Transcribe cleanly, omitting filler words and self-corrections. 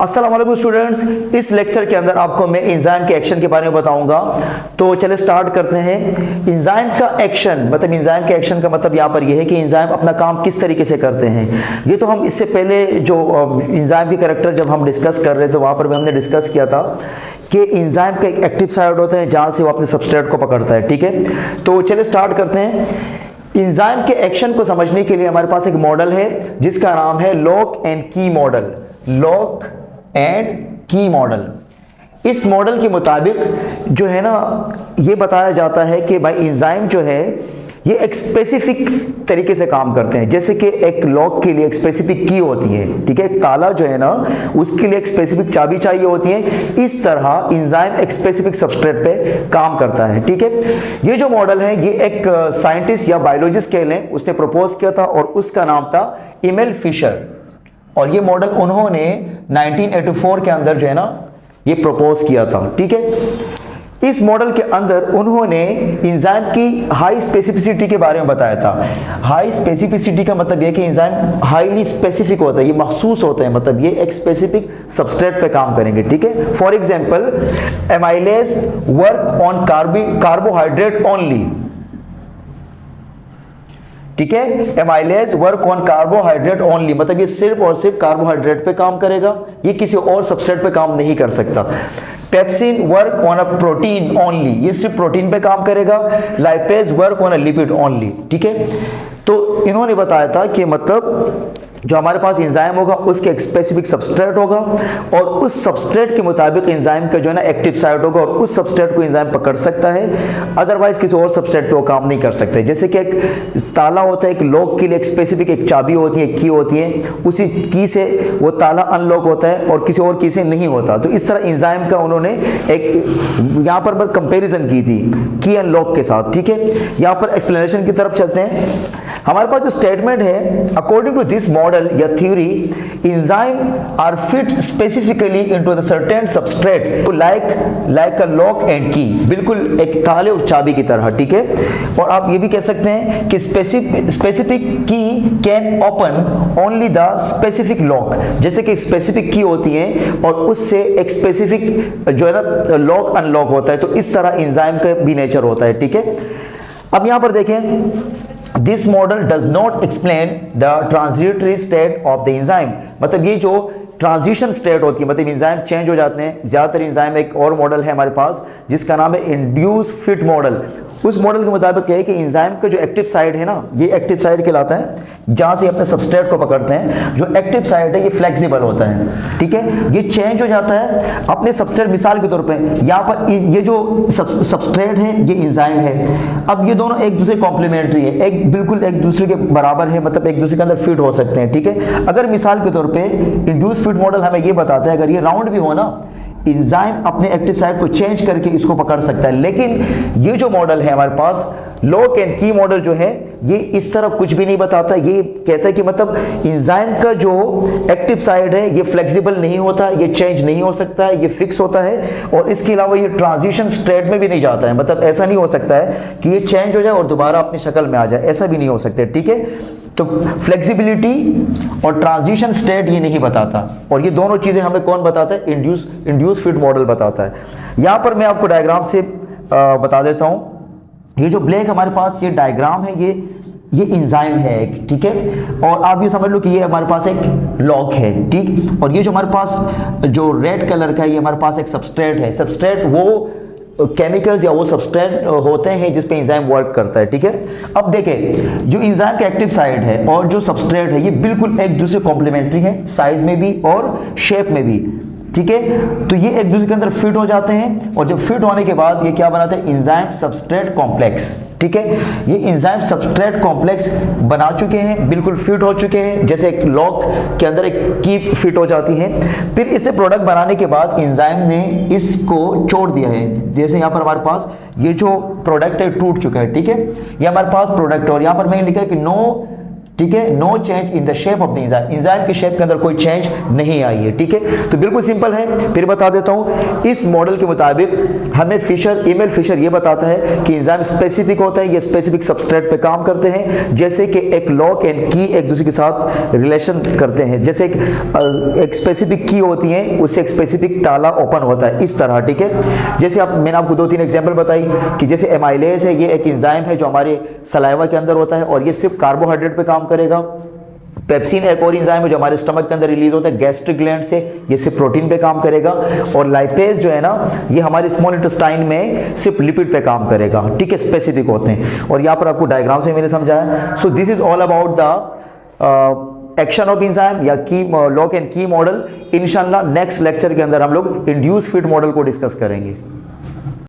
अस्सलाम वालेकुम स्टूडेंट्स, इस लेक्चर के अंदर आपको मैं एंजाइम के एक्शन के बारे में बताऊंगा। तो चलिए स्टार्ट करते हैं। एंजाइम का एक्शन मतलब एंजाइम के एक्शन का मतलब यहाँ पर यह है कि एंजाइम अपना काम किस तरीके से करते हैं। ये तो हम इससे पहले जो एंजाइम के कैरेक्टर जब हम डिस्कस कर रहे थे वहाँ पर भी हमने डिस्कस किया था कि एंजाइम का एक एक्टिव साइड होता है जहाँ से वो अपने सबस्ट्रेट को पकड़ता है। ठीक है, तो चलिए स्टार्ट करते हैं। एंजाइम के एक्शन को समझने के लिए हमारे पास एक मॉडल है जिसका नाम है लॉक एंड की मॉडल। लॉक एंड की मॉडल। इस मॉडल के मुताबिक जो है ना ये बताया जाता है कि भाई एंजाइम जो है ये एक स्पेसिफिक तरीके से काम करते हैं। जैसे कि एक लॉक के लिए एक स्पेसिफिक की होती है, ठीक है, एक ताला जो है ना उसके लिए एक स्पेसिफिक चाबी चाहिए होती है। इस तरह एंजाइम एक स्पेसिफिक सबस्ट्रेट पे काम करता है। ठीक है, ये जो मॉडल है ये एक साइंटिस्ट या बायोलॉजिस्ट कह लें उसने प्रपोज किया था और उसका नाम था एमिल फिशर। और ये मॉडल उन्होंने 1984 के अंदर जो है ना ये प्रपोज किया था। ठीक है, इस मॉडल के अंदर उन्होंने एंजाइम की हाई स्पेसिफिसिटी के बारे में बताया था। हाई स्पेसिफिसिटी का मतलब यह कि एंजाइम हाईली स्पेसिफिक होता है, ये मखसूस होता है, मतलब ये एक स्पेसिफिक सबस्ट्रेट पे काम करेंगे। ठीक है, for example amylase work on carbohydrate only. ठीक है, amylase work on carbohydrate only मतलब ये सिर्फ और सिर्फ कार्बोहाइड्रेट पे काम करेगा, ये किसी और सबस्ट्रेट पे काम नहीं कर सकता। Pepsin work on a protein only, ये सिर्फ प्रोटीन पे काम करेगा। Lipase work on a lipid only. ठीक है, तो इन्होंने बताया था कि मतलब जो हमारे पास एंजाइम होगा उसके एक स्पेसिफिक सबस्ट्रेट होगा और उस सबस्ट्रेट के मुताबिक एंजाइम का जो है ना एक्टिव साइट होगा और उस सबस्ट्रेट को एंजाइम पकड़ सकता है, अदरवाइज किसी और सबस्ट्रेट पे वो काम नहीं कर सकते। जैसे कि एक ताला होता है, एक लॉक के लिए एक स्पेसिफिक एक चाबी होती है, एक की होती है, उसी की से वो ताला अनलॉक होता है और किसी और की से नहीं होता। तो इस तरह एंजाइम का उन्होंने एक यहाँ पर कंपेरिजन की थी की एंड लॉक के साथ। ठीक है, यहाँ पर एक्सप्लेनेशन की तरफ चलते हैं। हमारे पास जो स्टेटमेंट है, अकॉर्डिंग टू दिस मॉडल या theory enzyme are fit specifically into the certain substrate like a lock and key, बिल्कुल एक ताले और चाबी की तरह। ठीक है, और आप ये भी कह सकते हैं कि स्पेसिफिक की can open only the specific lock, जैसे कि स्पेसिफिक की होती है और उससे एक स्पेसिफिक जो है ना लॉक अनलॉक होता है। तो इस तरह एंजाइम का भी नेचर होता है। ठीक है, अब यहां पर देखें, This model does not explain the transitory state of the enzyme, मतलब ये जो ट्रांजिशन स्टेट होती है मतलब एंजाइम चेंज हो जाते हैं। ज़्यादातर एंजाइम एक और मॉडल है हमारे पास जिसका नाम है इंड्यूस फिट मॉडल। उस मॉडल के मुताबिक क्या है कि एंजाइम का जो एक्टिव साइड है ना ये एक्टिव साइड कहलाता है जहाँ से अपने सबस्ट्रेट को पकड़ते हैं। जो एक्टिव साइड है ये फ्लेक्सिबल होता है। ठीक है, ये चेंज हो जाता है अपने सबस्ट्रेट। मिसाल के तौर पर यहाँ पर ये जो सबस्ट्रेट है ये एंजाइम है। अब ये दोनों एक दूसरे कॉम्प्लीमेंट्री है, एक बिल्कुल एक दूसरे के बराबर है, मतलब एक दूसरे के अंदर फिट हो सकते हैं। ठीक है, अगर मिसाल के तौर पर इंड्यूस मॉडल हमें ये बताता है अगर ये राउंड भी हो ना एंजाइम अपने एक्टिव साइट को चेंज करके इसको पकड़ सकता है। लेकिन ये जो मॉडल है हमारे पास लॉक एंड की मॉडल जो है ये इस तरह कुछ भी नहीं बताता। ये कहता है कि मतलब एंजाइम का जो एक्टिव साइड है ये फ्लेक्सिबल नहीं होता, ये चेंज नहीं हो सकता है, ये फिक्स होता है और इसके अलावा ये ट्रांजिशन स्टेट में भी नहीं जाता है। मतलब ऐसा नहीं हो सकता है कि ये चेंज हो जाए और दोबारा अपनी शक्ल में आ जाए, ऐसा भी नहीं हो सकता। ठीक है, तो फ्लेक्सिबिलिटी और ट्रांजिशन स्टेट ये नहीं बताता और ये दोनों चीजें हमें कौन बताता है? इंड्यूस फिट मॉडल बताता है। यहां पर मैं आपको डायग्राम से बता देता हूं। ये जो ब्लैक हमारे पास ये डायग्राम है ये एंजाइम है एक। ठीक है, और आप ये समझ लो कि ये हमारे पास एक लॉक है। ठीक, और ये जो हमारे पास जो रेड कलर का ये हमारे पास एक सबस्ट्रेट है। सबस्ट्रेट वो केमिकल्स या वो सबस्ट्रेट होते हैं जिस पे एंजाइम वर्क करता है। ठीक है, अब देखें जो एंजाइम का एक्टिव साइड है और जो सबस्ट्रेट है ये बिल्कुल एक दूसरे कॉम्प्लीमेंट्री है, साइज में भी और शेप में भी। ठीक है, तो ये एक दूसरे के अंदर फिट हो जाते हैं और जब फिट होने के बाद ये क्या बनाते हैं? Enzyme substrate complex. ठीक है, ये एंजाइम सबस्ट्रेट कॉम्प्लेक्स बना चुके हैं, बिल्कुल फिट हो चुके हैं, जैसे एक लॉक के अंदर एक की फिट हो जाती है। फिर इससे प्रोडक्ट बनाने के बाद एंजाइम ने इसको छोड़ दिया है। जैसे यहाँ पर हमारे पास ये जो प्रोडक्ट है टूट चुका है। ठीक है, ये हमारे पास प्रोडक्ट है और यहाँ पर मैंने लिखा है कि नो ठीक है, no change in the shape of the enzyme, enzyme की शेप के अंदर कोई चेंज नहीं आई है। ठीक है, तो बिल्कुल सिंपल है। फिर बता देता हूं, इस मॉडल के मुताबिक हमें फिशर, ईमेल फिशर ये बताता है कि एंजाइम स्पेसिफिक होता है, ये स्पेसिफिक सबस्ट्रेट पे काम करते हैं, जैसे कि एक लॉक एंड की एक दूसरे के साथ रिलेशन करते हैं, जैसे एक स्पेसिफिक की होती है उससे एक स्पेसिफिक ताला ओपन होता है, इस तरह। ठीक है, जैसे मैंने आपको 2-3 एग्जांपल बताई कि जैसे एमाइलेज है, ये एक एंजाइम है जो हमारे सलाइवा के अंदर होता है और ये सिर्फ कार्बोहाइड्रेट पे काम करेगा। पेप्सिन एक और एंजाइम है जो हमारे स्टमक के अंदर रिलीज होता है गैस्ट्रिक ग्लैंड से, ये सिर्फ प्रोटीन पे काम करेगा। और लाइपेज जो है ना, ये हमारे स्मॉल इंटेस्टाइन में सिर्फ लिपिड पे काम करेगा। ठीक है, स्पेसिफिक होते हैं। और यहाँ पर आपको डायग्राम से मैंने समझाया। So this is all about the action of enzyme या की लॉक एंड की मॉडल। इंशाल्लाह नेक्स्ट लेक्चर के अंदर हम लोग इंड्यूस फिट मॉडल को डिस्कस करेंगे।